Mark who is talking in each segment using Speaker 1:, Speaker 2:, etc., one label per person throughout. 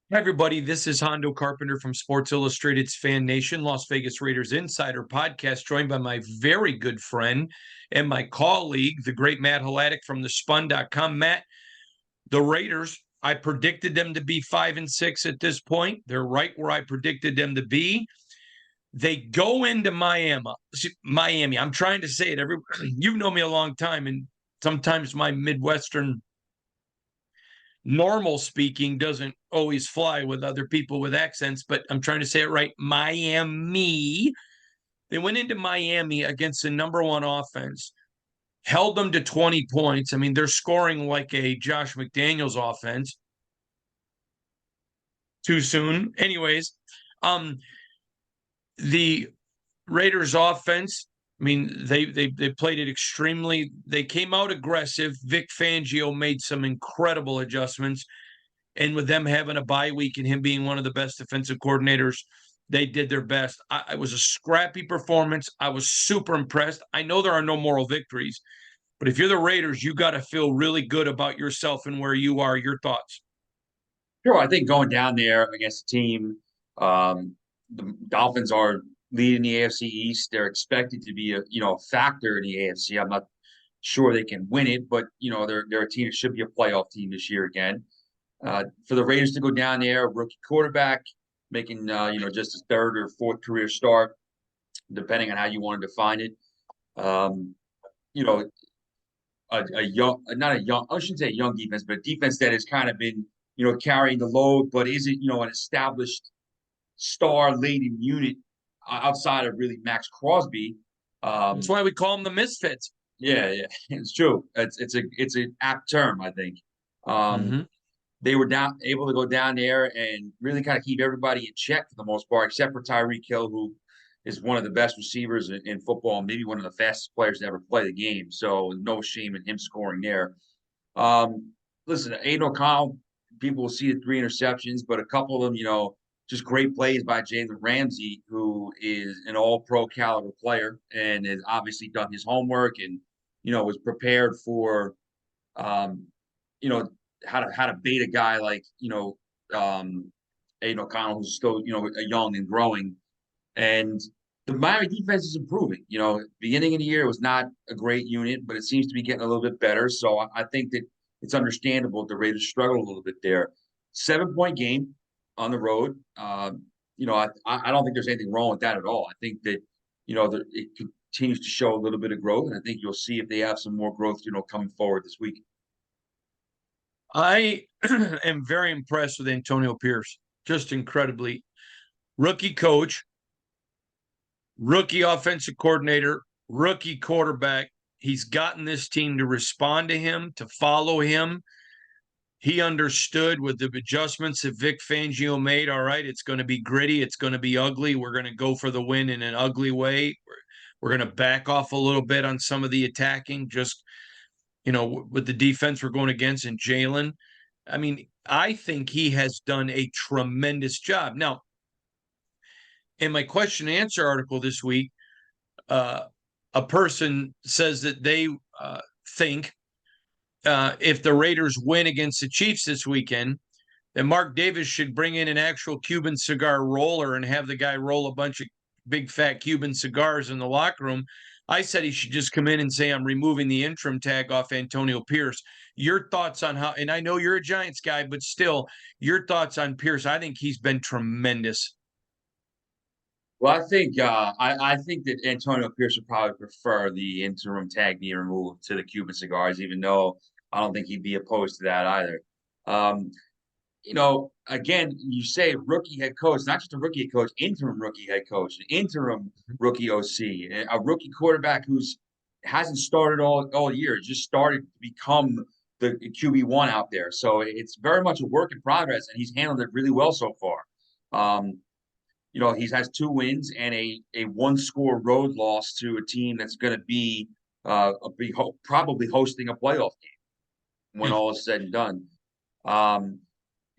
Speaker 1: Hi, everybody. This is Hondo Carpenter from Sports Illustrated's Fan Nation, Las Vegas Raiders Insider Podcast, joined by my very good friend and my colleague, the great Matt Hladek from the Spun.com. Matt, the Raiders, I predicted them to be 5-6 at this point. They're right where I predicted them to be. They go into Miami. Miami. I'm trying to say it. You've known me a long time, and sometimes my Midwestern normal speaking doesn't always fly with other people with accents, but I'm trying to say it right. Miami. They went into Miami against the number one offense, held them to 20 points. I mean, they're scoring like a Josh McDaniels offense. Too soon. Anyways, um, the Raiders offense, I mean, they played it extremely. They came out aggressive. Vic Fangio made some incredible adjustments. And with them having a bye week and him being one of the best defensive coordinators, they did their best. It was a scrappy performance. I was super impressed. I know there are no moral victories, but if you're the Raiders, you got to feel really good about yourself and where you are. Your thoughts?
Speaker 2: Sure, I think going down there against a team, the Dolphins are leading the AFC East. They're expected to be a factor in the AFC. I'm not sure they can win it, but they're a team that should be a playoff team this year again. For the Raiders to go down there, rookie quarterback making just his third or fourth career start, depending on how you want to define it. Um, you know, a young, not a young, I shouldn't say young defense, but a defense that has kind of been, carrying the load, but isn't, an established star-laden unit outside of really Max Crosby.
Speaker 1: That's
Speaker 2: Um,
Speaker 1: why we call them the Misfits.
Speaker 2: yeah, it's true. It's an apt term, I think. Um,
Speaker 1: Mm-hmm.
Speaker 2: they were able to go down there and really kind of keep everybody in check for the most part, except for Tyreek Hill, who is one of the best receivers in football and maybe one of the fastest players to ever play the game. So no shame in him scoring there. Um, Listen, Aiden O'Connell, people will see the three interceptions, but a couple of them, just great plays by Jalen Ramsey, who is an all-pro caliber player and has obviously done his homework and, was prepared for, um, you know, how to bait a guy like, Aiden O'Connell, who's still, young and growing. And the Miami defense is improving. Beginning of the year, it was not a great unit, but it seems to be getting a little bit better. So I think that it's understandable that the Raiders struggle a little bit there. 7 point game on the road. I don't think there's anything wrong with that at all. I think that, it continues to show a little bit of growth. And I think you'll see if they have some more growth, coming forward this week.
Speaker 1: I am very impressed with Antonio Pierce. Just incredibly. Rookie coach, rookie offensive coordinator, rookie quarterback. He's gotten this team to respond to him, to follow him. He understood with the adjustments that Vic Fangio made. All right, it's going to be gritty. It's going to be ugly. We're going to go for the win in an ugly way. We're going to back off a little bit on some of the attacking, just, with the defense we're going against and Jalen. I mean, I think he has done a tremendous job. Now, in my question and answer article this week, uh, a person says that they think if the Raiders win against the Chiefs this weekend, then Mark Davis should bring in an actual Cuban cigar roller and have the guy roll a bunch of big fat Cuban cigars in the locker room. I said he should just come in and say, I'm removing the interim tag off Antonio Pierce. Your thoughts on how, and I know you're a Giants guy, but still, your thoughts on Pierce. I think he's been tremendous.
Speaker 2: Well, I think that Antonio Pierce would probably prefer the interim tag being removed to the Cuban cigars, even though I don't think he'd be opposed to that either. Um, again, you say rookie head coach, not just a rookie head coach, interim rookie head coach, an interim rookie OC, a rookie quarterback who's hasn't started all year, just started to become the QB1 out there. So it's very much a work in progress, and he's handled it really well so far. Um, he has 2 wins and a one score road loss to a team that's going to be probably hosting a playoff game when all is said and done. Um,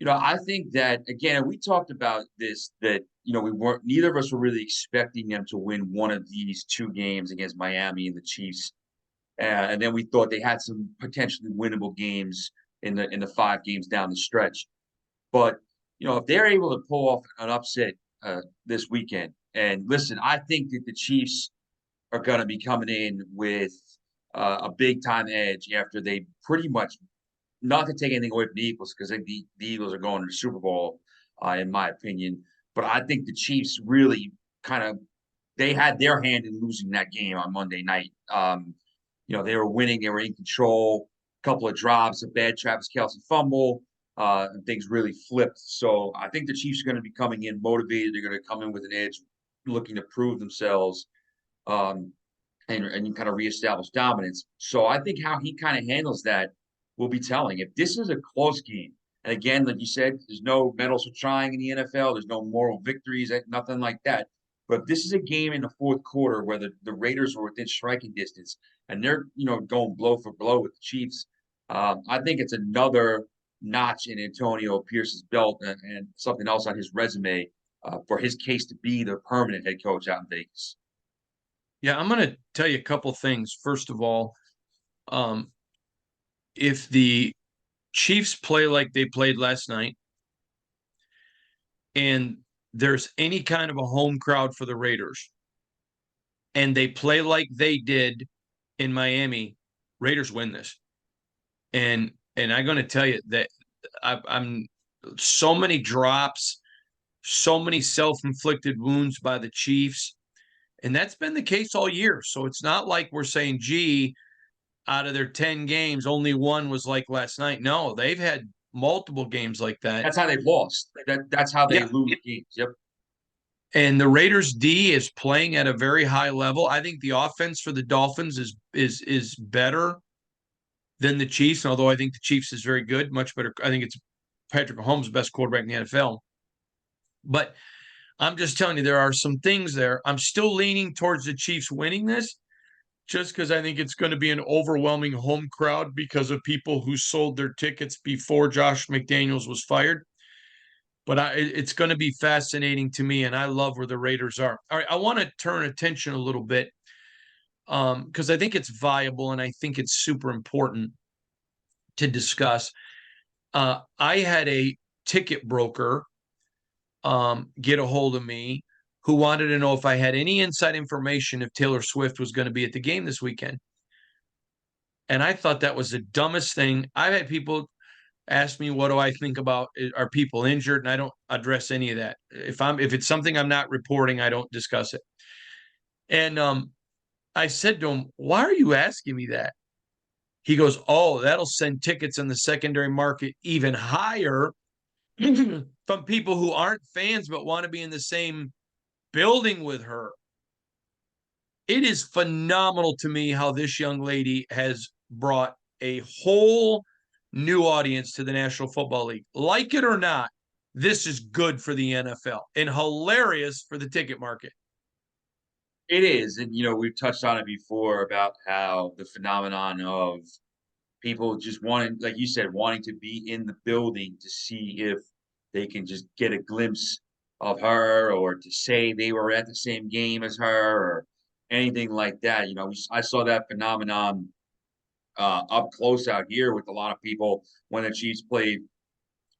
Speaker 2: I think that again, we talked about this that we weren't neither of us were really expecting them to win one of these 2 games against Miami and the Chiefs, and then we thought they had some potentially winnable games in the 5 games down the stretch. But if they're able to pull off an upset this weekend, and listen, I think that the Chiefs are going to be coming in with a big time edge after they pretty much, not to take anything away from the Eagles, because the Eagles are going to the Super Bowl, in my opinion. But I think the Chiefs really kind of, they had their hand in losing that game on Monday night. They were winning, they were in control. A couple of drops, a bad Travis Kelce fumble, and things really flipped. So I think the Chiefs are going to be coming in motivated. They're going to come in with an edge, looking to prove themselves, um, and kind of reestablish dominance. So I think how he kind of handles that will be telling. If this is a close game, and again, like you said, there's no medals for trying in the NFL. There's no moral victories, nothing like that. But if this is a game in the fourth quarter where the Raiders are within striking distance and they're going blow for blow with the Chiefs. I think it's another notch in Antonio Pierce's belt, and something else on his resume, for his case to be the permanent head coach out in Vegas.
Speaker 1: Yeah, I'm going to tell you a couple things. First of all, um, if the Chiefs play like they played last night, and there's any kind of a home crowd for the Raiders, and they play like they did in Miami, Raiders win this. And I'm going to tell you that I'm so many drops, so many self-inflicted wounds by the Chiefs, and that's been the case all year. So it's not like we're saying, gee, out of their 10 games, only one was like last night. No, they've had multiple games like that.
Speaker 2: That's how they've lost. That's how they
Speaker 1: Yeah.
Speaker 2: lose games. Yep.
Speaker 1: And the Raiders D is playing at a very high level. I think the offense for the Dolphins is better than the Chiefs, although I think the Chiefs is very good, much better. I think it's Patrick Mahomes, the best quarterback in the NFL. But I'm just telling you, there are some things there. I'm still leaning towards the Chiefs winning this, just because I think it's going to be an overwhelming home crowd because of people who sold their tickets before Josh McDaniels was fired. But it's going to be fascinating to me, and I love where the Raiders are. All right, I want to turn attention a little bit, because I think it's viable and I think it's super important to discuss. I had a ticket broker get a hold of me who wanted to know if I had any inside information if Taylor Swift was going to be at the game this weekend. And I thought that was the dumbest thing. I've had people ask me, what do I think about, are people injured? And I don't address any of that. If it's something I'm not reporting, I don't discuss it. And I said to him, why are you asking me that? He goes, oh, that'll send tickets in the secondary market even higher from people who aren't fans but want to be in the same building with her. It is phenomenal to me how this young lady has brought a whole new audience to the National Football League. Like it or not, this is good for the NFL and hilarious for the ticket market.
Speaker 2: It is. And, we've touched on it before about how the phenomenon of people just wanting, like you said, wanting to be in the building to see if they can just get a glimpse of her, or to say they were at the same game as her, or anything like that. I saw that phenomenon up close out here with a lot of people when the Chiefs played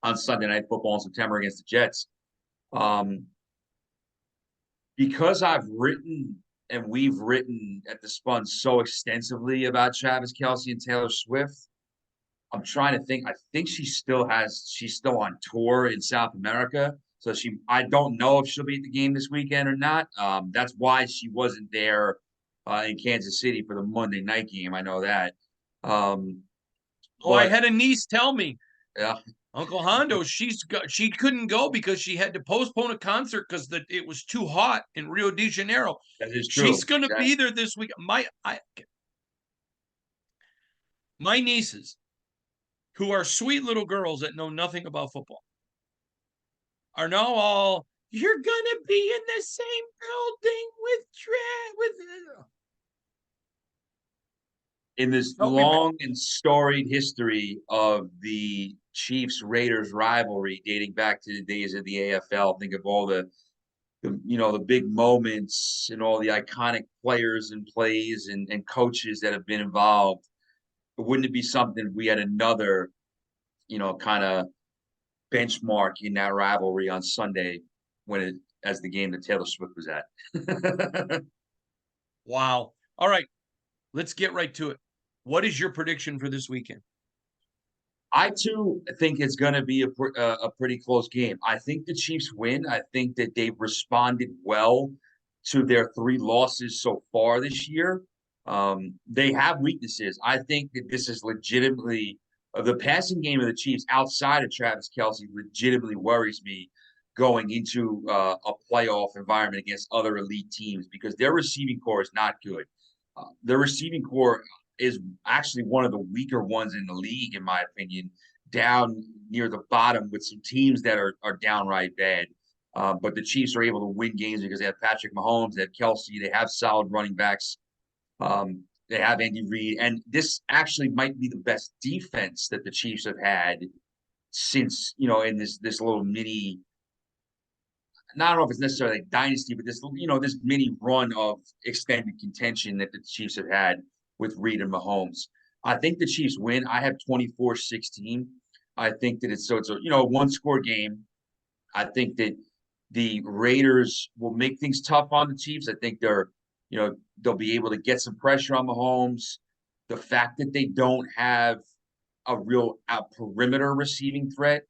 Speaker 2: on Sunday Night Football in September against the Jets. Um, because I've written and we've written at the Spun so extensively about Travis Kelce and Taylor Swift, I'm trying to think. I think she's still on tour in South America. So I don't know if she'll be at the game this weekend or not. That's why she wasn't there in Kansas City for the Monday night game. I know that.
Speaker 1: I
Speaker 2: But
Speaker 1: had a niece tell me,
Speaker 2: yeah,
Speaker 1: Uncle Hondo, she couldn't go because she had to postpone a concert because it was too hot in Rio de Janeiro.
Speaker 2: that is
Speaker 1: She's
Speaker 2: true.
Speaker 1: going to
Speaker 2: Exactly.
Speaker 1: be there this week. My nieces, who are sweet little girls that know nothing about football, are now all, you're gonna be in the same building with
Speaker 2: In this
Speaker 1: help me back.
Speaker 2: long and storied history of the Chiefs Raiders rivalry dating back to the days of the AFL, think of all the big moments and all the iconic players and plays and coaches that have been involved. Wouldn't it be something if we had another, kind of benchmark in that rivalry on Sunday as the game that Taylor Swift was at.
Speaker 1: Wow. All right, let's get right to it. What is your prediction for this weekend?
Speaker 2: I too think it's going to be a pretty close game. I think the Chiefs win. I think that they've responded well to their 3 losses so far this year. They have weaknesses. I think that this is legitimately the passing game of the Chiefs outside of Travis Kelce legitimately worries me going into a playoff environment against other elite teams because their receiving core is not good. Their receiving core is actually one of the weaker ones in the league, in my opinion, down near the bottom with some teams that are downright bad. But the Chiefs are able to win games because they have Patrick Mahomes, they have Kelsey, they have solid running backs. They have Andy Reid, and this actually might be the best defense that the Chiefs have had since in this little mini. I don't know if it's necessarily a dynasty, but this mini run of extended contention that the Chiefs have had with Reid and Mahomes. I think the Chiefs win. I have 24-16. I think that it's a one-score game. I think that the Raiders will make things tough on the Chiefs. I think they'll be able to get some pressure on Mahomes. The fact that they don't have a real perimeter receiving threat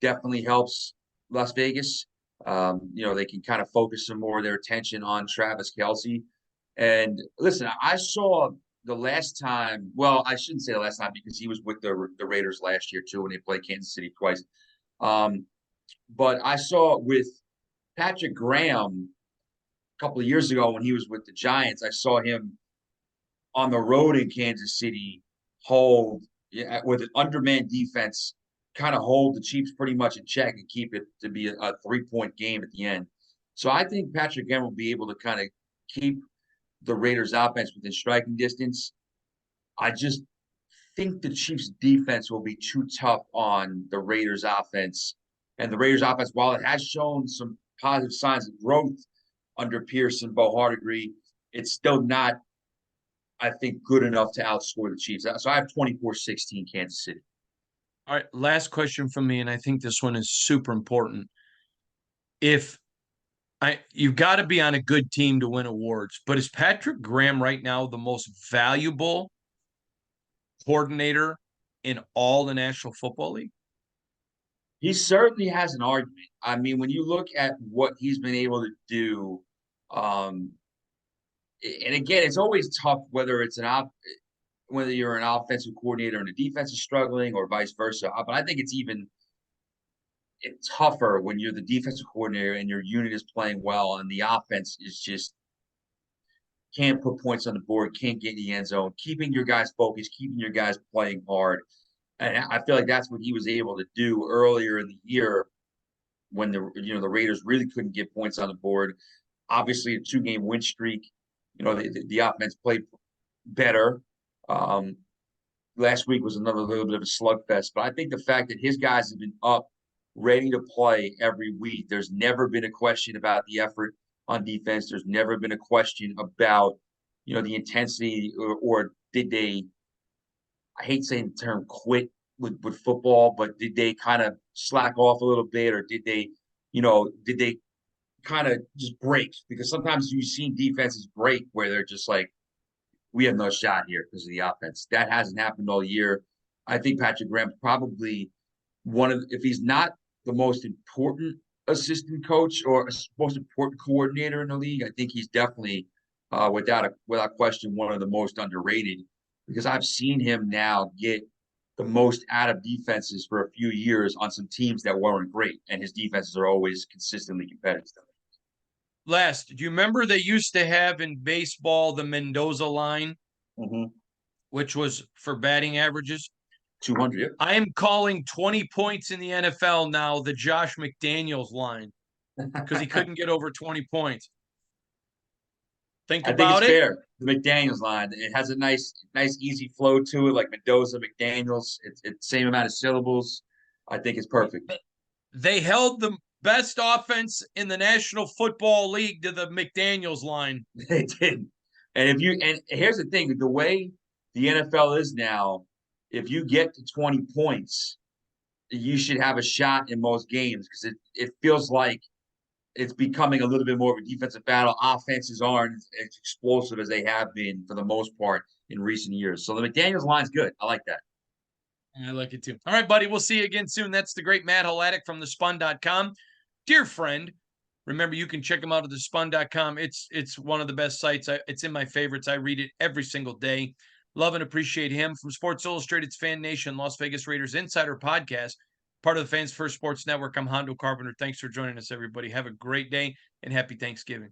Speaker 2: definitely helps Las Vegas. They can kind of focus some more of their attention on Travis Kelce. And listen, I saw the last time. Well, I shouldn't say the last time because he was with the Raiders last year too when they played Kansas City twice. But I saw with Patrick Graham a couple of years ago when he was with the Giants. I saw him on the road in Kansas City hold with an undermanned defense, kind of hold the Chiefs pretty much in check and keep it to be a 3-point game at the end. So I think Patrick Graham will be able to kind of keep the Raiders offense within striking distance. I just think the Chiefs defense will be too tough on the Raiders offense. And the Raiders offense, while it has shown some positive signs of growth under Pearson, Bo Hardegree, it's still not, I think, good enough to outscore the Chiefs. So I have 24-16 Kansas City.
Speaker 1: All right, last question from me, and I think this one is super important. You've got to be on a good team to win awards, but is Patrick Graham right now the most valuable coordinator in all the National Football League?
Speaker 2: He certainly has an argument. I mean, when you look at what he's been able to do, and again, it's always tough whether you're an offensive coordinator and the defense is struggling or vice versa. But I think it's tougher when you're the defensive coordinator and your unit is playing well and the offense is just can't put points on the board, can't get in the end zone, keeping your guys focused, keeping your guys playing hard. And I feel like that's what he was able to do earlier in the year when the Raiders really couldn't get points on the board. Obviously, a 2-game win streak. The offense played better. Last week was another little bit of a slugfest, but I think the fact that his guys have been up, ready to play every week. There's never been a question about the effort on defense. There's never been a question about the intensity or did they. I hate saying the term quit with football, but did they kind of slack off a little bit, or did they kind of just break? Because sometimes you've seen defenses break where they're just like, we have no shot here because of the offense. That hasn't happened all year. I think Patrick Graham's probably if he's not the most important assistant coach or most important coordinator in the league, I think he's definitely, without question, one of the most underrated. Because I've seen him now get the most out of defenses for a few years on some teams that weren't great, and his defenses are always consistently competitive.
Speaker 1: Last, do you remember they used to have in baseball the Mendoza line, which was for batting averages?
Speaker 2: 200. Yeah.
Speaker 1: I am calling 20 points in the NFL now the Josh McDaniels line because he couldn't get over 20 points. I think it's
Speaker 2: fair. The McDaniels line, it has a nice, easy flow to it, like Mendoza, McDaniels. It's same amount of syllables. I think it's perfect.
Speaker 1: They held the best offense in the National Football League to the McDaniels line.
Speaker 2: They did. And here's the thing, the way the NFL is now, if you get to 20 points, you should have a shot in most games because it feels like it's becoming a little bit more of a defensive battle. Offenses aren't as explosive as they have been for the most part in recent years. So the McDaniels line's good. I like that.
Speaker 1: I like it too. All right, buddy. We'll see you again soon. That's the great Matt Halatic from thespun.com. Dear friend, remember you can check him out at thespun.com. It's one of the best sites. It's in my favorites. I read it every single day. Love and appreciate him. From Sports Illustrated's Fan Nation, Las Vegas Raiders Insider Podcast, part of the Fans First Sports Network. I'm Hondo Carpenter. Thanks for joining us, everybody. Have a great day and happy Thanksgiving.